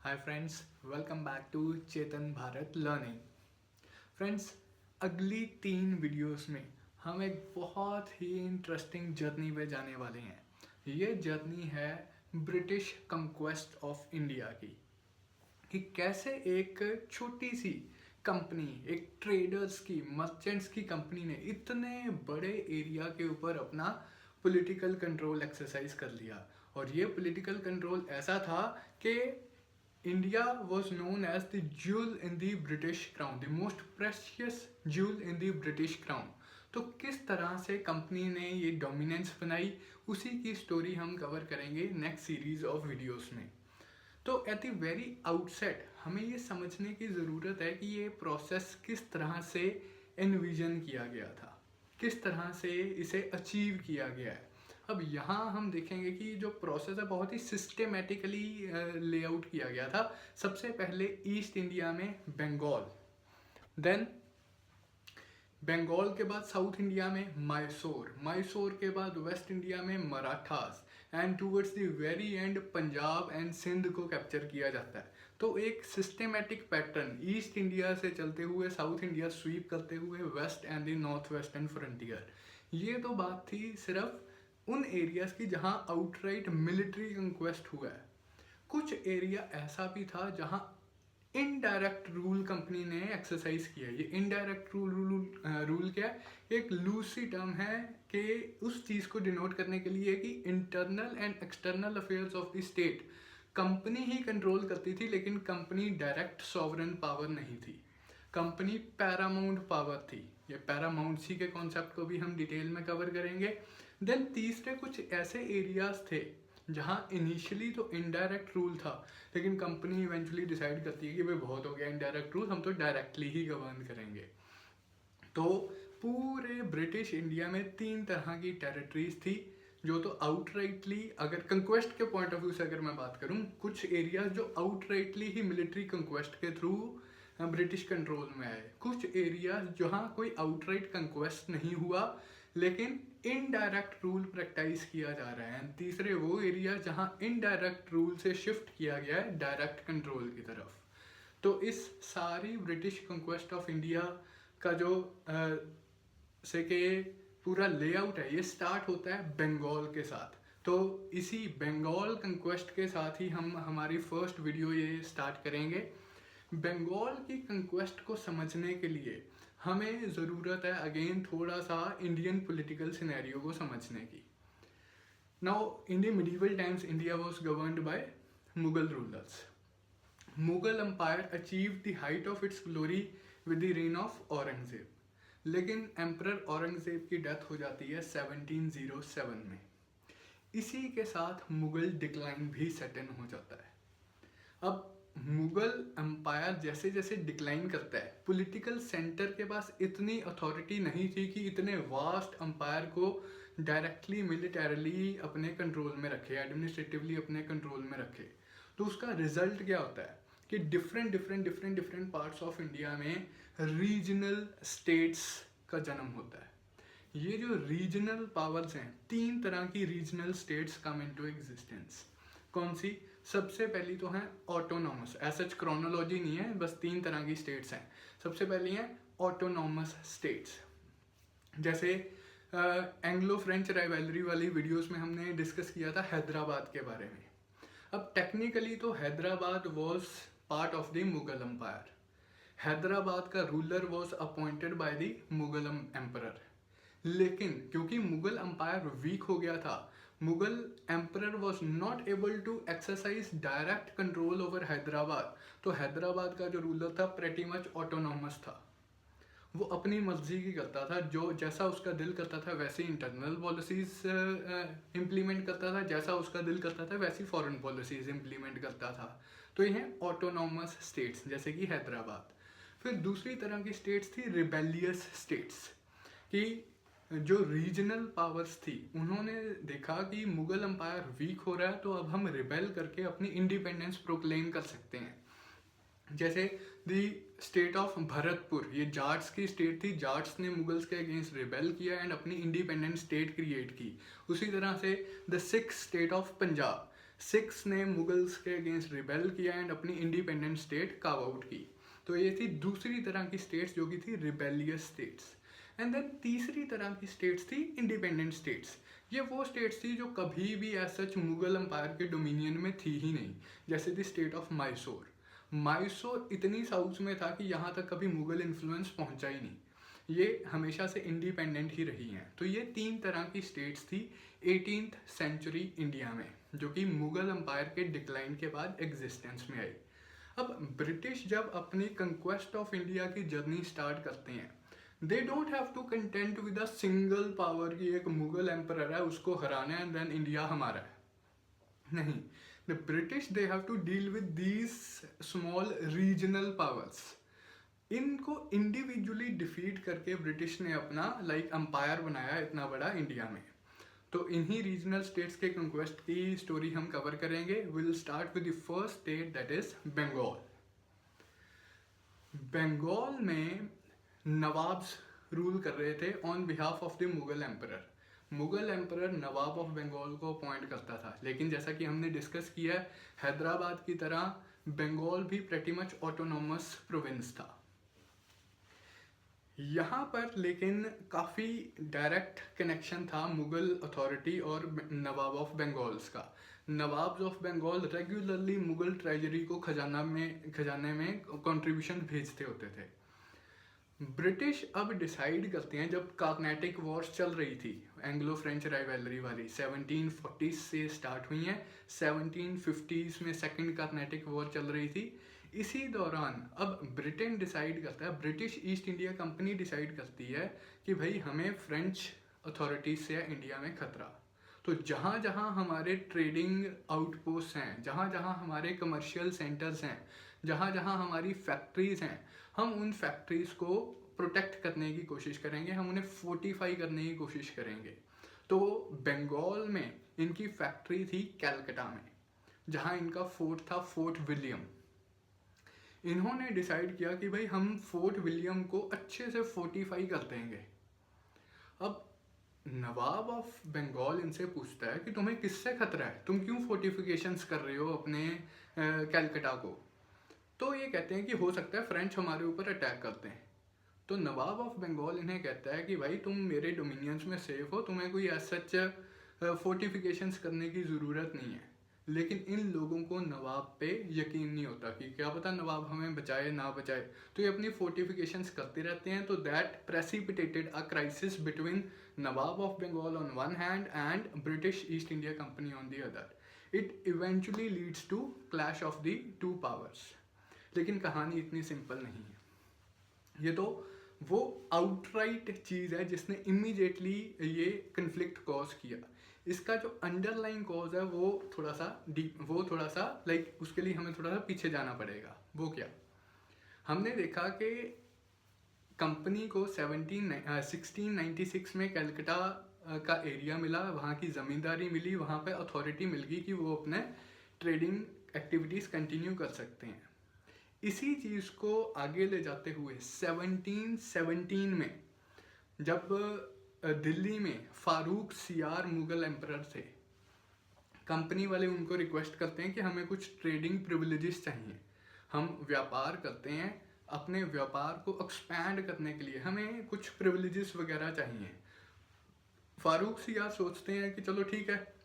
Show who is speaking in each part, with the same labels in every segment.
Speaker 1: Hi friends, welcome back to Chetan Bharat learning. Friends, अगली 3 videos में हम एक बहुत ही इंटरेस्टिंग जर्नी पे जाने वाले हैं। ये जर्नी है ब्रिटिश कंक्वेस्ट ऑफ इंडिया की, कि कैसे एक छोटी सी कंपनी, एक ट्रेडर्स की, मर्चेंट्स की कंपनी ने इतने बड़े एरिया के ऊपर अपना पॉलिटिकल कंट्रोल एक्सरसाइज कर लिया। और ये पॉलिटिकल कंट्रोल ऐसा था कि India was known as the jewel in the British crown, the most precious jewel in the British crown। तो किस तरह से कंपनी ने ये डोमिनेंस बनाई, उसी की स्टोरी हम कवर करेंगे नेक्स्ट सीरीज ऑफ वीडियोस में। तो एट द वेरी आउटसेट हमें ये समझने की ज़रूरत है कि ये प्रोसेस किस तरह से एनविजन किया गया था, किस तरह से इसे अचीव किया गया है। अब यहाँ हम देखेंगे कि जो प्रोसेस है बहुत ही सिस्टेमेटिकली लेआउट किया गया था। सबसे पहले ईस्ट इंडिया में बंगाल, देन बंगाल के बाद साउथ इंडिया में मैसूर के बाद वेस्ट इंडिया में Marathas, and towards the very end Punjab and Sindh को कैप्चर किया जाता है। तो एक सिस्टेमेटिक पैटर्न, ईस्ट इंडिया से चलते हुए साउथ इंडिया स्वीप करते हुए west and the north western frontier. ये तो बात थी सिर्फ उन एरियाज की जहां आउटराइट मिलिट्री कंक्वेस्ट हुआ है। कुछ एरिया ऐसा भी था जहां इनडायरेक्ट रूल कंपनी ने एक्सरसाइज किया। ये इनडायरेक्ट रूल क्या है? एक लूसी टर्म है कि उस चीज़ को डिनोट करने के लिए कि internal and external affairs of the state company he control करती थी, लेकिन कंपनी डायरेक्ट सॉवरन पावर नहीं थी, कंपनी पैरामाउंट पावर थी। ये पैरामाउंटसी के कॉन्सेप्ट को भी हम डिटेल में कवर करेंगे। देन तीसरे कुछ ऐसे एरियाज थे जहाँ इनिशियली तो इनडायरेक्ट रूल था, लेकिन कंपनी इवेंचुअली डिसाइड करती है कि भाई बहुत हो गया इनडायरेक्ट रूल, हम तो डायरेक्टली ही गवर्न करेंगे। तो पूरे ब्रिटिश इंडिया में 3 तरह की टेरिटरीज थी, जो तो आउटराइटली, अगर कंक्वेस्ट के पॉइंट ऑफ व्यू से अगर मैं बात करूं, कुछ एरियाज जो आउटराइटली ही मिलिट्री कंक्वेस्ट के थ्रू ब्रिटिश कंट्रोल में आए, कुछ एरियाज जहाँ कोई आउटराइट कंक्वेस्ट नहीं हुआ लेकिन इनडायरेक्ट रूल प्रैक्टिस किया जा रहा है। तीसरे वो एरिया जहाँ इनडायरेक्ट रूल से शिफ्ट किया गया है डायरेक्ट कंट्रोल की तरफ। तो इस सारी ब्रिटिश कंक्वेस्ट ऑफ इंडिया का जो से के पूरा लेआउट है, ये स्टार्ट होता है बंगाल के साथ। तो इसी बंगाल कंक्वेस्ट के साथ ही हम हमारी फर्स्ट वीडियो ये स्टार्ट करेंगे। बंगाल की कंक्वेस्ट को समझने के लिए हमें ज़रूरत है अगेन थोड़ा सा इंडियन पॉलिटिकल सिनेरियो को समझने की। Now in the medieval times India was governed by Mughal rulers. Mughal empire achieve the height of its glory with the reign of Aurangzeb, लेकिन एम्परर औरंगजेब की डेथ हो जाती है 1707 में। इसी के साथ मुगल डिक्लाइन भी सेट इन हो जाता है। अब मुगल एम्पायर जैसे जैसे डिक्लाइन करता है, पॉलिटिकल सेंटर के पास इतनी अथॉरिटी नहीं थी कि इतने वास्ट एम्पायर को डायरेक्टली मिलिटरीली अपने कंट्रोल में रखे, एडमिनिस्ट्रेटिवली अपने कंट्रोल में रखे। तो उसका रिजल्ट क्या होता है कि डिफरेंट पार्ट्स ऑफ इंडिया में रीजनल स्टेट्स का जन्म होता है। ये जो रीजनल पावर्स हैं, 3 तरह की regional states come into existence. कौन सी? सबसे पहली तो है ऑटोनॉमस, ऐसा क्रोनोलॉजी नहीं है, बस 3 तरह की स्टेट्स हैं। सबसे पहली है ऑटोनॉमस स्टेट्स, जैसे एंग्लो फ्रेंच राइवलरी वाली वीडियोस में हमने डिस्कस किया था हैदराबाद के बारे में। अब टेक्निकली तो Hyderabad was part of the Mughal empire. Hyderabad का ruler was appointed by the Mughal emperor, लेकिन क्योंकि मुगल एम्पायर वीक हो गया था, Mughal emperor was not able to exercise direct control over Hyderabad. तो हैदराबाद का जो रूलर था प्रेटी मच ऑटोनॉमस था, वो अपनी मर्जी की करता था, जो जैसा उसका दिल करता था वैसे इंटरनल पॉलिसीज इम्प्लीमेंट करता था, जैसा उसका दिल करता था वैसी फॉरेन पॉलिसीज इम्प्लीमेंट करता था। तो ये हैं ऑटोनॉमस स्टेट्स, जैसे कि हैदराबाद। फिर दूसरी तरह की स्टेट्स थी रिबेलियस स्टेट्स, कि जो रीजनल पावर्स थी उन्होंने देखा कि मुगल एम्पायर वीक हो रहा है, तो अब हम रिबेल करके अपनी इंडिपेंडेंस प्रोक्लेम कर सकते हैं। जैसे दी स्टेट ऑफ भरतपुर, ये जाट्स की स्टेट थी, जाट्स ने मुगल्स के अगेंस्ट रिबेल किया एंड अपनी इंडिपेंडेंट स्टेट क्रिएट की। उसी तरह से the Sikh state of Punjab, six ने मुगल्स के अगेंस्ट रिबेल किया एंड अपनी इंडिपेंडेंट स्टेट कार्व आउट की। तो ये थी दूसरी तरह की स्टेट्स जो कि थी रिबेलियस स्टेट्स। एंड देन तीसरी तरह की स्टेट्स थी इंडिपेंडेंट स्टेट्स। ये वो स्टेट्स थी जो कभी भी एज सच मुगल एम्पायर के डोमिनियन में थी ही नहीं, जैसे दी स्टेट ऑफ माइसोर। माइसोर इतनी साउथ में था कि यहाँ तक कभी मुगल इन्फ्लुएंस पहुँचा ही नहीं, ये हमेशा से इंडिपेंडेंट ही रही हैं। तो ये तीन तरह की स्टेट्स थी 18th सेंचुरी इंडिया में, जो कि मुगल एम्पायर के डिक्लाइन के बाद एग्जिस्टेंस में आई। अब ब्रिटिश जब अपनी कंक्वेस्ट ऑफ इंडिया की जर्नी स्टार्ट करते हैं, they don't have to content with a single power की एक मुगल एम्पर है उसको हराना एंड देन इंडिया हमारा है, नहीं। The British they have to deal with these small regional powers. इनको इंडिविजुअली डिफीट करके ब्रिटिश ने अपना एम्पायर बनाया इतना बड़ा इंडिया में। तो इन्हीं रीजनल स्टेट्स के कंक्वेस्ट की स्टोरी हम कवर करेंगे। Will start with the first state that is Bengal. Bengal में नवाब्स रूल कर रहे थे on behalf of the Mughal emperor. Mughal emperor Nawab of Bengal को अपॉइंट करता था, लेकिन जैसा कि हमने डिस्कस किया है, हैदराबाद की तरह बंगाल भी प्रेटी मच ऑटोनोमस प्रोविंस था। यहाँ पर लेकिन काफ़ी डायरेक्ट कनेक्शन था मुगल अथॉरिटी और नवाब ऑफ बंगाल्स का। Nawabs of Bengal regularly Mughal treasury को खजाने में कंट्रीब्यूशन भेजते होते थे। ब्रिटिश अब डिसाइड करते हैं, जब कार्नेटिक वॉर्स चल रही थी, एंग्लो फ्रेंच राइवलरी वाली 1740 से स्टार्ट हुई हैं, 1750s में सेकंड कार्नेटिक वॉर चल रही थी। इसी दौरान अब ब्रिटेन डिसाइड करता है, British East India company decide करती है कि भाई हमें फ्रेंच अथॉरिटीज से है इंडिया में खतरा। तो जहाँ जहाँ हमारे ट्रेडिंग आउटपोस्ट हैं, जहाँ जहाँ हमारे कमर्शियल सेंटर्स हैं, जहाँ जहाँ हमारी फैक्ट्रीज हैं, हम उन फैक्ट्रीज को प्रोटेक्ट करने की कोशिश करेंगे, हम उन्हें फोर्टिफाई करने की कोशिश करेंगे। तो बंगाल में इनकी फैक्ट्री थी कैलकटा में, जहाँ इनका फोर्ट था फोर्ट विलियम। इन्होंने डिसाइड किया कि भाई हम फोर्ट विलियम को अच्छे से फोर्टिफाई कर देंगे। अब नवाब ऑफ बंगाल इनसे पूछता है कि तुम्हें किससे खतरा है, तुम क्यों फोर्टिफिकेशंस कर रहे हो अपने कैलकटा को। तो ये कहते हैं कि हो सकता है फ्रेंच हमारे ऊपर अटैक करते हैं। तो नवाब ऑफ बंगाल इन्हें कहता है कि भाई तुम मेरे डोमिनियंस में सेफ हो, तुम्हें कोई एज सच फोर्टिफिकेशंस करने की ज़रूरत नहीं है। लेकिन इन लोगों को नवाब पे यकीन नहीं होता कि क्या पता नवाब हमें बचाए ना बचाए, तो ये अपनी फोर्टिफिकेशंस करते रहते हैं। तो that precipitated a crisis between Nawab of Bengal on one hand and British East India Company on the other. It eventually leads to clash of the two powers. लेकिन कहानी इतनी सिंपल नहीं है। ये तो वो आउटराइट चीज़ है जिसने इमीडिएटली ये कन्फ्लिक्ट कॉज किया। इसका जो अंडरलाइन कॉज है वो थोड़ा सा डीप, वो थोड़ा सा उसके लिए हमें थोड़ा सा पीछे जाना पड़ेगा। वो क्या, हमने देखा कि कंपनी को 1696 में कलकत्ता का एरिया मिला, वहाँ की ज़मींदारी मिली, वहाँ पे अथॉरिटी मिल गई कि वो अपने ट्रेडिंग एक्टिविटीज़ कंटिन्यू कर सकते हैं। इसी चीज़ को आगे ले जाते हुए 1717 में जब दिल्ली में फारूक सियार मुगल एम्परर थे, कंपनी वाले उनको रिक्वेस्ट करते हैं कि हमें कुछ ट्रेडिंग प्रिविलेजेस चाहिए, हम व्यापार करते हैं, अपने व्यापार को एक्सपैंड करने के लिए हमें कुछ प्रिविलेजेस वगैरह चाहिए। फारूक सियार सोचते हैं कि चलो ठीक है,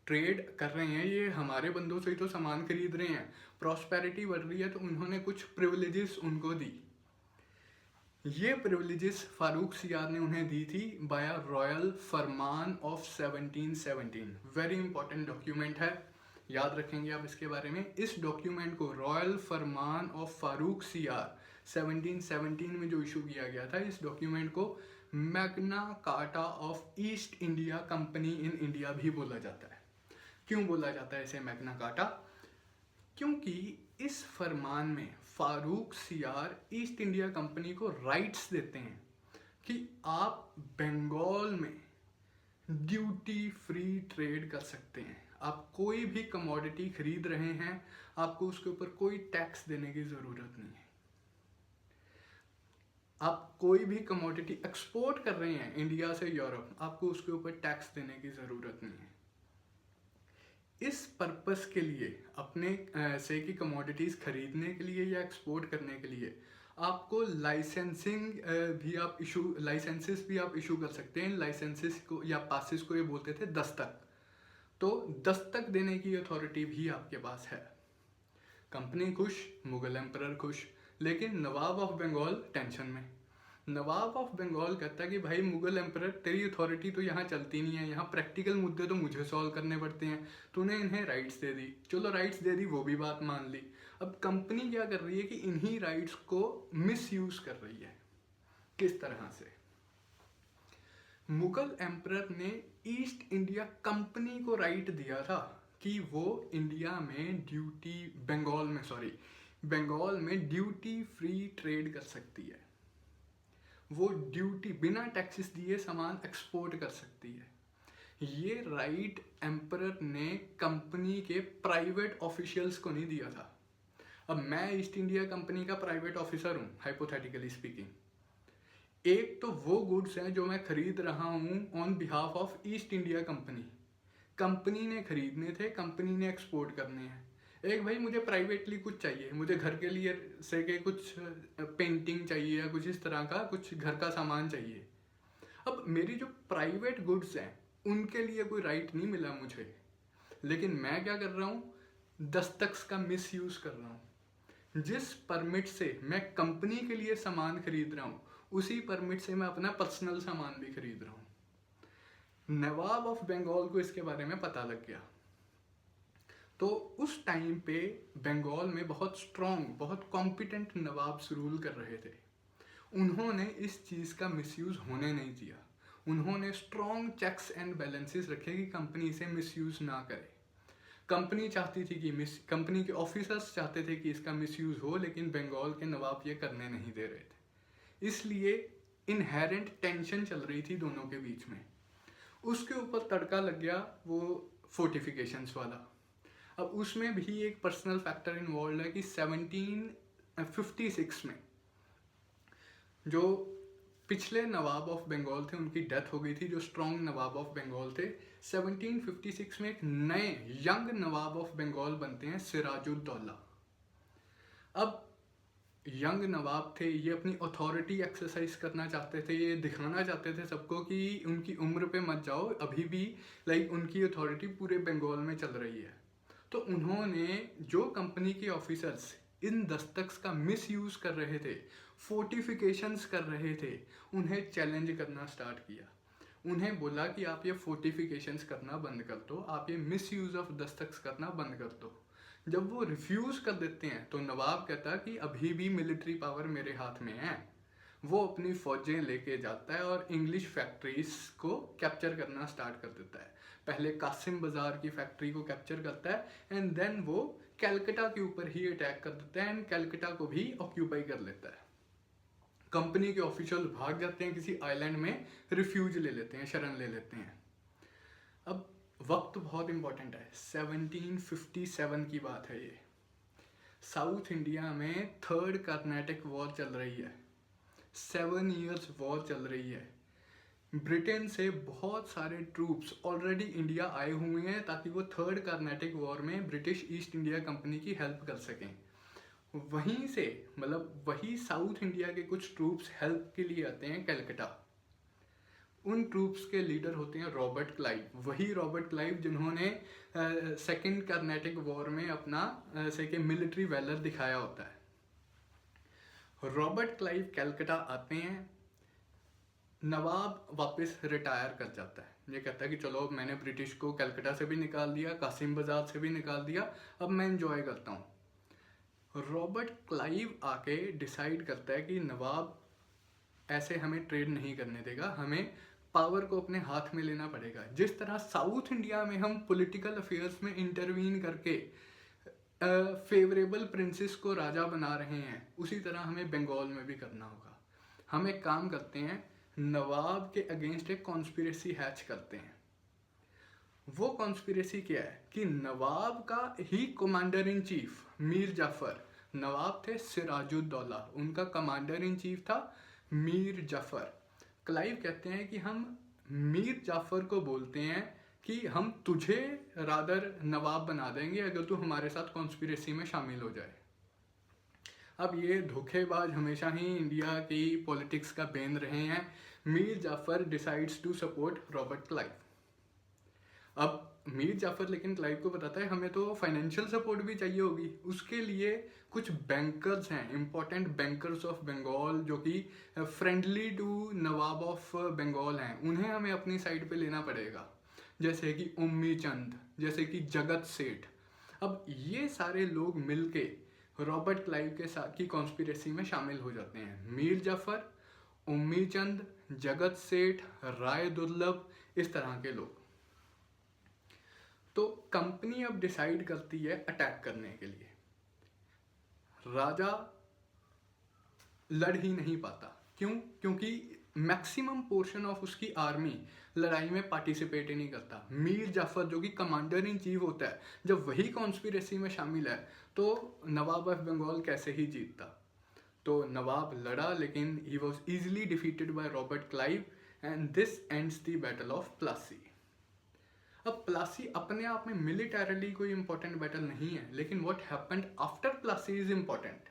Speaker 1: ट्रेड कर रहे हैं, ये हमारे बंदों से ही तो सामान खरीद रहे हैं, प्रॉस्पेरिटी बढ़ रही है, तो उन्होंने कुछ प्रिविलेजेस उनको दी। ये प्रिविलेजेस फारूक सियार ने उन्हें दी थी बाय रॉयल फरमान ऑफ 1717। वेरी इंपॉर्टेंट डॉक्यूमेंट है, याद रखेंगे आप इसके बारे में। इस डॉक्यूमेंट को, रॉयल फरमान ऑफ फारूक सियार 1717 में जो इशू किया गया था, इस डॉक्यूमेंट को Magna carta of east India company in India भी बोला जाता है। क्यों बोला जाता है इसे मैग्ना कार्टा? क्योंकि इस फरमान में फारूक सियार ईस्ट इंडिया कंपनी को राइट्स देते हैं कि आप बंगाल में ड्यूटी फ्री ट्रेड कर सकते हैं। आप कोई भी कमोडिटी खरीद रहे हैं, आपको उसके ऊपर कोई टैक्स देने की ज़रूरत नहीं है। आप कोई भी कमोडिटी एक्सपोर्ट कर रहे हैं इंडिया से यूरोप, आपको उसके ऊपर टैक्स देने की ज़रूरत नहीं है। इस पर्पस के लिए अपने से की कमोडिटीज़ खरीदने के लिए या एक्सपोर्ट करने के लिए आपको लाइसेंसेस भी आप इशू कर सकते हैं। लाइसेंसेस को या पासिस को ये बोलते थे दस्तक। तो दस्तक देने की अथॉरिटी भी आपके पास है। कंपनी खुश, मुगल एम्परर खुश, लेकिन नवाब ऑफ बंगाल टेंशन में। नवाब ऑफ बंगाल कहता है कि भाई मुगल एम्परर, तेरी अथॉरिटी तो यहाँ चलती नहीं है, यहाँ प्रैक्टिकल मुद्दे तो मुझे सॉल्व करने पड़ते हैं। तूने इन्हें राइट्स दे दी, चलो राइट्स दे दी, वो भी बात मान ली। अब कंपनी क्या कर रही है कि इन्हीं राइट्स को मिसयूज कर रही है। किस तरह से? मुगल एम्परर ने ईस्ट इंडिया कंपनी को राइट दिया था कि वो इंडिया में बंगाल में ड्यूटी फ्री ट्रेड कर सकती है। वो ड्यूटी बिना टैक्सेस दिए सामान एक्सपोर्ट कर सकती है। ये राइट एम्परर ने कंपनी के प्राइवेट ऑफिशियल्स को नहीं दिया था। अब मैं ईस्ट इंडिया कंपनी का प्राइवेट ऑफिसर हूँ, हाइपोथेटिकली स्पीकिंग। एक तो वो गुड्स हैं जो मैं खरीद रहा हूँ on behalf of east India company. Company ने खरीदने थे, कंपनी ने एक्सपोर्ट करने हैं। एक भाई मुझे प्राइवेटली कुछ चाहिए, मुझे घर के लिए से के कुछ पेंटिंग चाहिए या कुछ इस तरह का कुछ घर का सामान चाहिए। अब मेरी जो प्राइवेट गुड्स हैं उनके लिए कोई राइट नहीं मिला मुझे, लेकिन मैं क्या कर रहा हूँ, दस्तक का मिस यूज कर रहा हूँ। जिस परमिट से मैं कंपनी के लिए सामान खरीद रहा हूँ उसी परमिट से मैं अपना पर्सनल सामान भी खरीद रहा हूँ। नवाब ऑफ बंगाल को इसके बारे में पता लग गया। तो उस टाइम पे बंगाल में बहुत स्ट्रॉन्ग, बहुत कॉम्पिटेंट नवाब्स रूल कर रहे थे। उन्होंने इस चीज़ का मिसयूज होने नहीं दिया। उन्होंने स्ट्रॉन्ग चेक्स एंड बैलेंसेस रखे कि कंपनी इसे मिसयूज ना करे। कंपनी चाहती थी कि कंपनी के ऑफिसर्स चाहते थे कि इसका मिसयूज हो, लेकिन बंगाल के नवाब ये करने नहीं दे रहे थे। इसलिए इनहेरेंट टेंशन चल रही थी दोनों के बीच में। उसके ऊपर तड़का लग गया वो फोर्टिफिकेशंस वाला। अब उसमें भी एक पर्सनल फैक्टर इन्वॉल्व है कि 1756 में जो पिछले नवाब ऑफ बंगाल थे उनकी डेथ हो गई थी, जो स्ट्रॉन्ग नवाब ऑफ बंगाल थे। 1756 में एक नए यंग नवाब ऑफ बंगाल बनते हैं, सिराजुद्दौला। अब यंग नवाब थे, ये अपनी अथॉरिटी एक्सरसाइज करना चाहते थे, ये दिखाना चाहते थे सबको कि उनकी उम्र पे मत जाओ, अभी भी उनकी अथॉरिटी पूरे बंगाल में चल रही है। तो उन्होंने जो कंपनी के ऑफिसर्स इन दस्तक का मिस यूज कर रहे थे, फोर्टिफिकेशंस कर रहे थे, उन्हें चैलेंज करना स्टार्ट किया। उन्हें बोला कि आप ये फोर्टिफिकेशंस करना बंद कर दो, आप ये मिस यूज ऑफ दस्तक करना बंद कर दो। जब वो रिफ्यूज कर देते हैं तो नवाब कहता कि अभी भी मिलिट्री पावर मेरे हाथ में है। वो अपनी फौजें लेके जाता है और इंग्लिश फैक्ट्रीज को कैप्चर करना स्टार्ट कर देता है। पहले कासिम बाजार की फैक्ट्री को कैप्चर करता है एंड देन वो कलकत्ता के ऊपर ही अटैक कर देता है एंड कलकत्ता को भी ऑक्यूपाई कर लेता है। कंपनी के ऑफिशियल भाग जाते हैं किसी आइलैंड में, रिफ्यूज ले लेते हैं, शरण ले लेते हैं। अब वक्त बहुत इंपॉर्टेंट है, 1757 की बात है ये। साउथ इंडिया में थर्ड कर्नाटक वॉर चल रही है, 7 ईयर्स वॉर चल रही है। ब्रिटेन से बहुत सारे ट्रूप्स ऑलरेडी इंडिया आए हुए हैं ताकि वो थर्ड कर्नाटक वॉर में ब्रिटिश ईस्ट इंडिया कंपनी की हेल्प कर सकें। वहीं से वही साउथ इंडिया के कुछ ट्रूप्स हेल्प के लिए आते हैं कलकत्ता। उन ट्रूप्स के लीडर होते हैं रॉबर्ट क्लाइव, वही रॉबर्ट क्लाइव जिन्होंने सेकेंड कर्नाटक वॉर में अपना मिलिट्री वैलर दिखाया होता है। रॉबर्ट क्लाइव कलकत्ता आते हैं, नवाब वापस रिटायर कर जाता है। ये कहता है कि चलो मैंने ब्रिटिश को कलकत्ता से भी निकाल दिया, कासिम बाजार से भी निकाल दिया, अब मैं एंजॉय करता हूँ। रॉबर्ट क्लाइव आके डिसाइड करता है कि नवाब ऐसे हमें ट्रेड नहीं करने देगा, हमें पावर को अपने हाथ में लेना पड़ेगा। जिस तरह साउथ इंडिया में हम पॉलिटिकल अफेयर्स में इंटरवीन करके फेवरेबल प्रिंसेस को राजा बना रहे हैं, उसी तरह हमें बंगाल में भी करना होगा। हम एक काम करते हैं, नवाब के अगेंस्ट एक कॉन्स्पिरेसी हैच करते हैं। वो कॉन्स्पिरेसी क्या है कि नवाब का ही commander in chief Mir Jafar, nawab थे सिराजुद्दौला, उनका कमांडर इन चीफ था मीर जाफर। क्लाइव कहते हैं कि हम मीर जाफर को बोलते हैं कि हम तुझे रादर नवाब बना देंगे अगर तू हमारे साथ कॉन्स्पिरेसी में शामिल हो जाए। अब ये धोखेबाज हमेशा ही इंडिया की पॉलिटिक्स का बेन रहे हैं। Mir Jafar decides to support Robert Clive. अब मीर जाफर लेकिन क्लाइव को बताता है हमें तो फाइनेंशियल सपोर्ट भी चाहिए होगी, उसके लिए कुछ बैंकर्स हैं, इंपॉर्टेंट बैंकर्स ऑफ बंगाल जो कि friendly to nawab of Bengal हैं, उन्हें हमें अपनी साइड पे लेना पड़ेगा, जैसे कि उम्मी चंद, जैसे कि जगत सेठ। अब ये सारे लोग मिलके रॉबर्ट क्लाइव के साथ की कॉन्स्पिरेसी में शामिल हो जाते हैं। मीर जाफर, उम्मी चंद, जगत सेठ, राय दुर्लभ, इस तरह के लोग। तो कंपनी अब डिसाइड करती है अटैक करने के लिए। राजा लड़ ही नहीं पाता, क्यों? क्योंकि मैक्सिमम पोर्शन ऑफ उसकी आर्मी लड़ाई में पार्टिसिपेट ही नहीं करता। मीर जाफर जो कि कमांडर इन चीफ होता है, जब वही कॉन्स्पिरेसी में शामिल है तो नवाब ऑफ बंगाल कैसे ही जीतता। तो नवाब लड़ा लेकिन he was easily defeated by Robert Clive and this ends the battle of Plassey. अब प्लासी अपने आप में मिलिटरली कोई इंपॉर्टेंट बैटल नहीं है, लेकिन what happened after Plassey is important.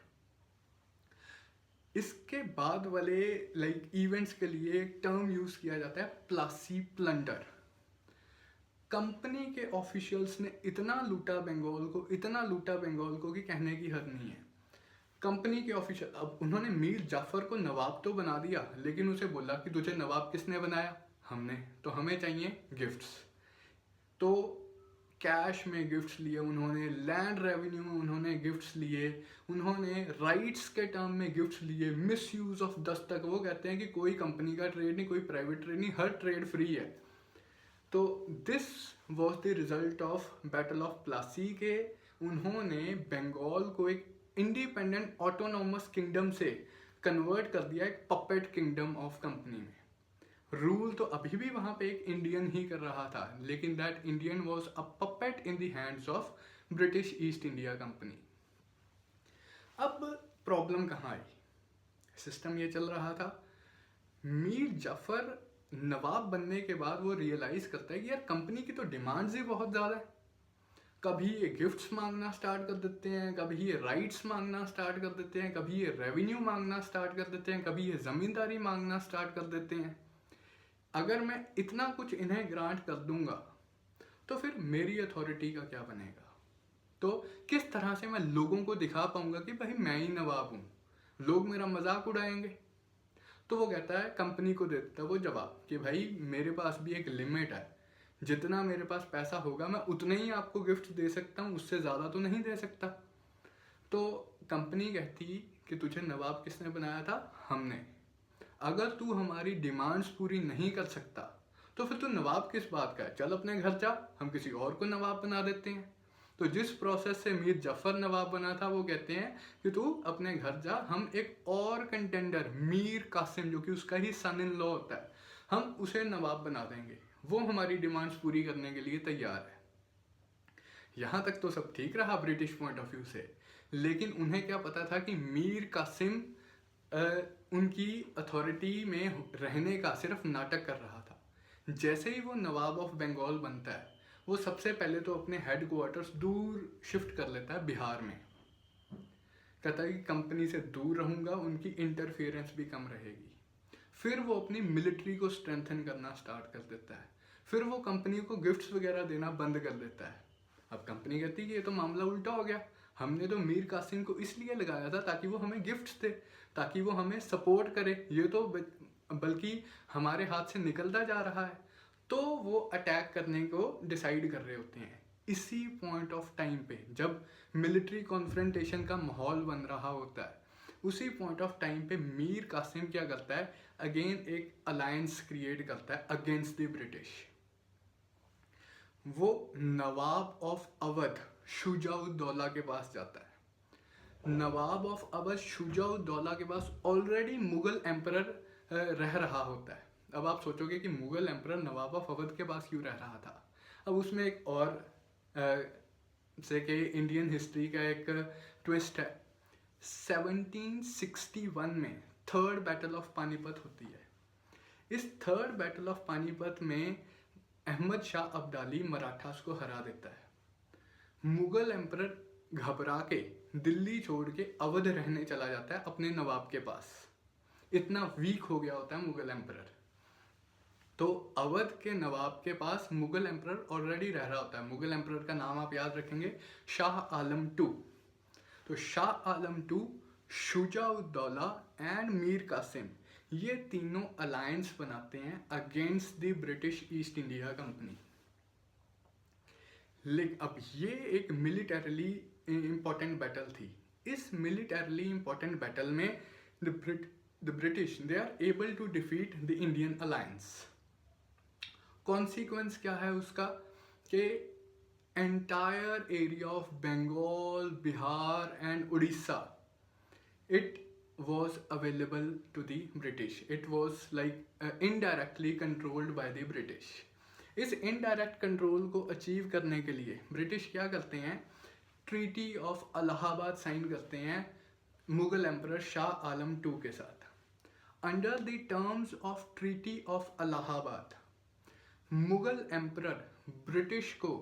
Speaker 1: इसके बाद वाले इवेंट्स के लिए एक टर्म यूज किया जाता है, प्लासी प्लंडर। कंपनी के ऑफिशियल्स ने इतना लूटा बंगाल को कि कहने की हद नहीं है। कंपनी के ऑफिशियल, अब उन्होंने मीर जाफर को नवाब तो बना दिया, लेकिन उसे बोला कि तुझे नवाब किसने बनाया? हमने, तो हमें चाहिए गिफ्ट्स। तो कैश में गिफ्ट्स लिए उन्होंने, लैंड रेवेन्यू में उन्होंने गिफ्ट्स लिए, उन्होंने राइट्स के टर्म में गिफ्ट्स लिए, मिस यूज ऑफ दस्तक। वो कहते हैं कि कोई कंपनी का ट्रेड नहीं, कोई प्राइवेट ट्रेड नहीं, हर ट्रेड फ्री है। तो this was the result of battle of Plassey के उन्होंने बंगाल को एक इंडिपेंडेंट ऑटोनॉमस किंगडम से कन्वर्ट कर दिया एक पपेट किंगडम ऑफ कंपनी में। रूल तो अभी भी वहां पे एक इंडियन ही कर रहा था, लेकिन that Indian was a puppet in the hands of British East India company. अब प्रॉब्लम कहाँ आई? सिस्टम ये चल रहा था, मीर जाफर नवाब बनने के बाद वो रियलाइज करता है कि यार कंपनी की तो डिमांड्स ही बहुत ज़्यादा है। कभी ये गिफ्ट्स मांगना स्टार्ट कर देते हैं, कभी ये राइट्स मांगना स्टार्ट कर देते हैं, कभी ये रेवेन्यू मांगना स्टार्ट कर देते हैं, कभी ये ज़मींदारी मांगना स्टार्ट कर देते हैं। अगर मैं इतना कुछ इन्हें ग्रांट कर दूंगा तो फिर मेरी अथॉरिटी का क्या बनेगा? तो किस तरह से मैं लोगों को दिखा पाऊंगा कि भाई मैं ही नवाब हूँ, लोग मेरा मजाक उड़ाएंगे। तो वो कहता है, कंपनी को देता है वो जवाब कि भाई मेरे पास भी एक लिमिट है, जितना मेरे पास पैसा होगा मैं उतने ही आपको गिफ्ट दे सकता हूँ, उससे ज़्यादा तो नहीं दे सकता। तो कंपनी कहती कि तुझे नवाब किसने बनाया था? हमने। अगर तू हमारी डिमांड्स पूरी नहीं कर सकता तो फिर तू नवाब किस बात का है? चल अपने घर जा, हम किसी और को नवाब बना देते हैं। तो जिस प्रोसेस से मीर जाफर नवाब बना था वो कहते हैं कि तू अपने घर जा, हम एक और कंटेंडर मीर कासिम जो कि उसका ही सन इन लॉ होता है, हम उसे नवाब बना देंगे, वो हमारी डिमांड्स पूरी करने के लिए तैयार है। यहाँ तक तो सब ठीक रहा ब्रिटिश पॉइंट ऑफ व्यू से, लेकिन उन्हें क्या पता था कि मीर कासिम उनकी अथॉरिटी में रहने का सिर्फ नाटक कर रहा था। जैसे ही वो नवाब ऑफ बंगाल बनता है, वो सबसे पहले तो अपने हेड क्वार्टर्स दूर शिफ्ट कर लेता है बिहार में। कहता है कि कंपनी से दूर रहूंगा, उनकी इंटरफेरेंस भी कम रहेगी। फिर वो अपनी मिलिट्री को स्ट्रेंथन करना स्टार्ट कर देता है। फिर वो कंपनी को गिफ्ट्स वगैरह देना बंद कर देता है। अब कंपनी कहती है कि ये तो मामला उल्टा हो गया, हमने तो मीर कासिम को इसलिए लगाया था ताकि वो हमें गिफ्ट्स दे, ताकि वो हमें सपोर्ट करे, ये तो बल्कि हमारे हाथ से निकलता जा रहा है। तो वो अटैक करने को डिसाइड कर रहे होते हैं। इसी पॉइंट ऑफ टाइम पे जब मिलिट्री कॉन्फ्रंटेशन का माहौल बन रहा होता है, उसी पॉइंट ऑफ टाइम पे मीर कासिम क्या करता है, अगेन एक अलायंस क्रिएट करता है अगेंस्ट द ब्रिटिश। वो नवाब ऑफ अवध शुजाउद्दौला के पास जाता है। नवाब ऑफ अवध शुजाउद्दौला के पास ऑलरेडी मुगल एम्परर रह रहा होता है। अब आप सोचोगे कि मुगल एम्परर नवाब ऑफ अवध के पास क्यों रह रहा था? अब उसमें एक और से कि इंडियन हिस्ट्री का एक ट्विस्ट है। 1761 में थर्ड बैटल ऑफ पानीपत होती है। इस थर्ड बैटल ऑफ पानीपत में अहमद शाह अब्दाली मराठास को हरा देता है। मुगल एम्परर घबरा के दिल्ली छोड़ के अवध रहने चला जाता है अपने नवाब के पास। इतना वीक हो गया होता है मुगल एम्परर। तो अवध के नवाब के पास मुगल एम्परर ऑलरेडी रह रहा होता है। मुगल एम्परर का नाम आप याद रखेंगे, शाह आलम टू। तो शाह आलम टू, शुजाउद्दौला एंड मीर कासिम, ये तीनों अलायंस बनाते हैं against the British East India Company. लेकिन अब ये एक मिलिटरली इंपॉर्टेंट बैटल थी। इस मिलिटरली इंपॉर्टेंट बैटल में the British they are able to defeat the Indian alliance. Consequence क्या है उसका कि entire area of Bengal, Bihar and Orissa, it was available to the British. It was like indirectly controlled by the British. इस indirect control को achieve करने के लिए British क्या करते हैं, ट्रीटी ऑफ इलाहाबाद साइन करते हैं मुगल एम्परर शाह आलम टू के साथ। Under the terms of treaty of Allahabad, Mughal emperor British को,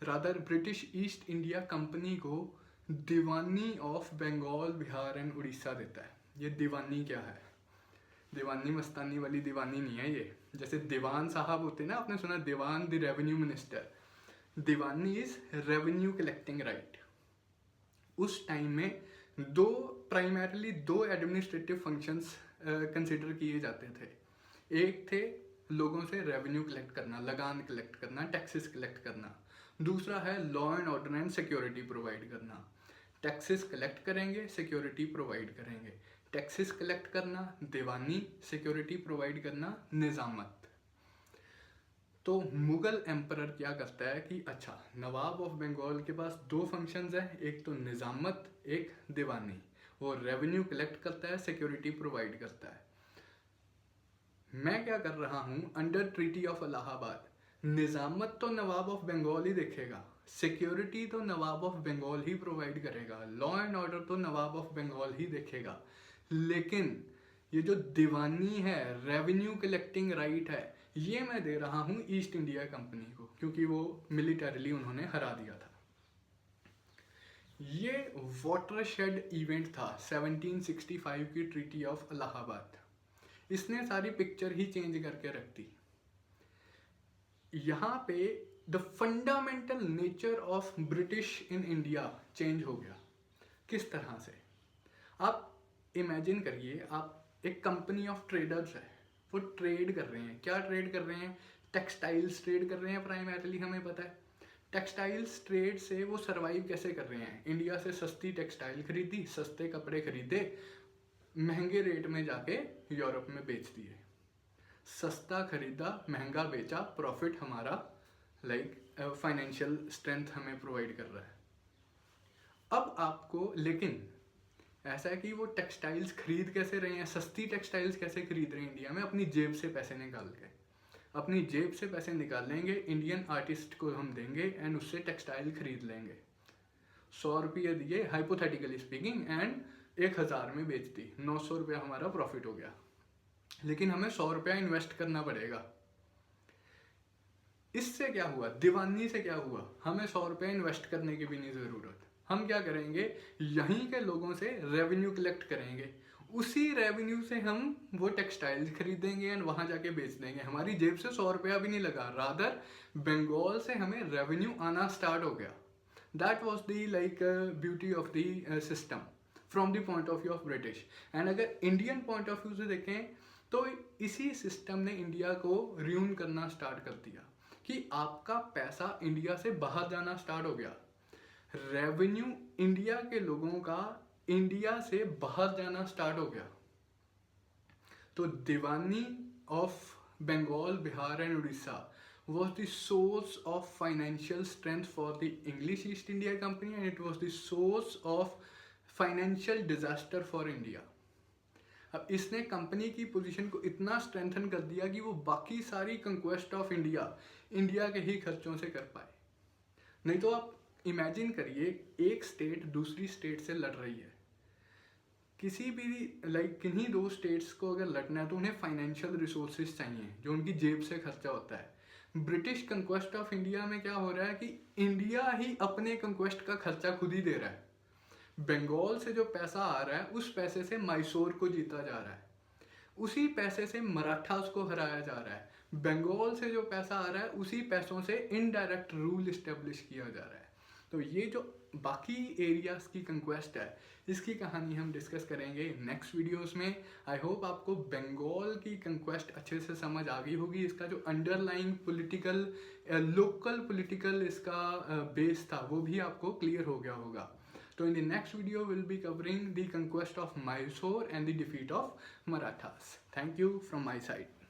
Speaker 1: rather British East India company को दीवानी ऑफ बंगाल, बिहार एंड उड़ीसा देता है। ये दीवानी क्या है? दीवानी मस्तानी वाली दीवानी नहीं है ये। जैसे दीवान साहब होते हैं ना, आपने सुना diwan the revenue minister. Diwani is revenue collecting right. उस टाइम में प्राइमरली दो एडमिनिस्ट्रेटिव फंक्शंस कंसिडर किए जाते थे। एक थे लोगों से रेवेन्यू कलेक्ट करना, लगान कलेक्ट करना, टैक्सेस कलेक्ट करना। दूसरा है law and order and security provide करना। टैक्सेस कलेक्ट करेंगे, सिक्योरिटी प्रोवाइड करेंगे। टैक्सेस कलेक्ट करना दीवानी, सिक्योरिटी प्रोवाइड करना निजामत। तो मुगल एम्परर क्या करता है कि अच्छा, नवाब ऑफ बंगाल के पास दो फंक्शंस हैं, एक तो निजामत, एक दीवानी। वो रेवेन्यू कलेक्ट करता है, सिक्योरिटी प्रोवाइड करता है। मैं क्या कर रहा हूँ, अंडर ट्रीटी ऑफ इलाहाबाद निजामत तो नवाब ऑफ बंगाल ही देखेगा, सिक्योरिटी तो नवाब ऑफ बंगाल ही प्रोवाइड करेगा, लॉ एंड ऑर्डर तो नवाब ऑफ बंगाल ही देखेगा। लेकिन ये जो दीवानी है, रेवेन्यू कलेक्टिंग राइट है, ये मैं दे रहा हूँ ईस्ट इंडिया कंपनी को, क्योंकि वो मिलिटरीली उन्होंने हरा दिया था। ये वाटरशेड इवेंट था 1765 की ट्रीटी ऑफ इलाहाबाद। इसने सारी पिक्चर ही चेंज करके रख दी। यहाँ पे the fundamental nature of British in India change हो गया। किस तरह से? आप इमेजिन करिए, आप एक कंपनी ऑफ ट्रेडर्स है, वो ट्रेड कर रहे हैं। क्या ट्रेड कर रहे हैं? टेक्सटाइल्स ट्रेड कर रहे हैं प्राइमरली, हमें पता है। टेक्सटाइल्स ट्रेड से वो सरवाइव कैसे कर रहे हैं? इंडिया से सस्ती टेक्सटाइल खरीदी, सस्ते कपड़े खरीदे, महंगे रेट में जाके यूरोप में बेच दिए। सस्ता खरीदा, महंगा बेचा, प्रॉफिट हमारा फाइनेंशियल स्ट्रेंथ हमें प्रोवाइड कर रहा है। अब आपको लेकिन ऐसा है कि वो टेक्सटाइल्स खरीद कैसे रहे हैं, सस्ती टेक्सटाइल्स कैसे खरीद रहे हैं इंडिया में? अपनी जेब से पैसे निकाल के। अपनी जेब से पैसे निकाल लेंगे, इंडियन आर्टिस्ट को हम देंगे एंड उससे टेक्सटाइल खरीद लेंगे। 100 रुपये दिए हाइपोथेटिकली स्पीकिंग एंड 1000 में बेच दी, 900 रुपया हमारा प्रॉफिट हो गया। लेकिन हमें 100 रुपया इन्वेस्ट करना पड़ेगा। इससे क्या हुआ? दीवानी से क्या हुआ? हमें 100 रुपया इन्वेस्ट करने की भी नहीं ज़रूरत। हम क्या करेंगे, यहीं के लोगों से रेवेन्यू कलेक्ट करेंगे, उसी रेवेन्यू से हम वो टेक्सटाइल्स खरीदेंगे एंड वहाँ जाके बेच देंगे। हमारी जेब से 100 रुपया भी नहीं लगा, रादर बंगाल से हमें रेवेन्यू आना स्टार्ट हो गया। That was the beauty of the system from the point of view of British. And अगर इंडियन पॉइंट ऑफ व्यू से देखें तो इसी सिस्टम ने इंडिया को र्यून करना स्टार्ट कर दिया कि आपका पैसा इंडिया से बाहर जाना स्टार्ट हो गया। रेवेन्यू इंडिया के लोगों का इंडिया से बाहर जाना स्टार्ट हो गया। तो diwani of Bengal, Bihar and Orissa was the source of financial strength for the English East India Company and it was the source of financial disaster for India. अब इसने कंपनी की पोजीशन को इतना स्ट्रेंथन कर दिया कि वो बाकी सारी कंक्वेस्ट ऑफ इंडिया के ही खर्चों से कर पाए। नहीं तो आप इमेजिन करिए, एक स्टेट दूसरी स्टेट से लड़ रही है। किसी भी किन्हीं दो स्टेट्स को अगर लड़ना है तो उन्हें फाइनेंशियल रिसोर्सेज चाहिए जो उनकी जेब से खर्चा होता है। ब्रिटिश कंक्वेस्ट ऑफ इंडिया में क्या हो रहा है कि इंडिया ही अपने कंक्वेस्ट का खर्चा खुद ही दे रहा है। बंगाल से जो पैसा आ रहा है उस पैसे से मैसूर को जीता जा रहा है, उसी पैसे से मराठास को हराया जा रहा है। बंगाल से जो पैसा आ रहा है उसी पैसों से इनडायरेक्ट रूल इस्टेब्लिश किया जा रहा है। तो ये जो बाकी एरियाज की कंक्वेस्ट है इसकी कहानी हम डिस्कस करेंगे नेक्स्ट वीडियोस में। आई होप आपको बंगाल की कंक्वेस्ट अच्छे से समझ आ गई होगी, इसका जो अंडरलाइंग पॉलिटिकल लोकल पॉलिटिकल इसका बेस था वो भी आपको क्लियर हो गया होगा। So in the next video, we'll be covering the conquest of Mysore and the defeat of Marathas. Thank you from my side.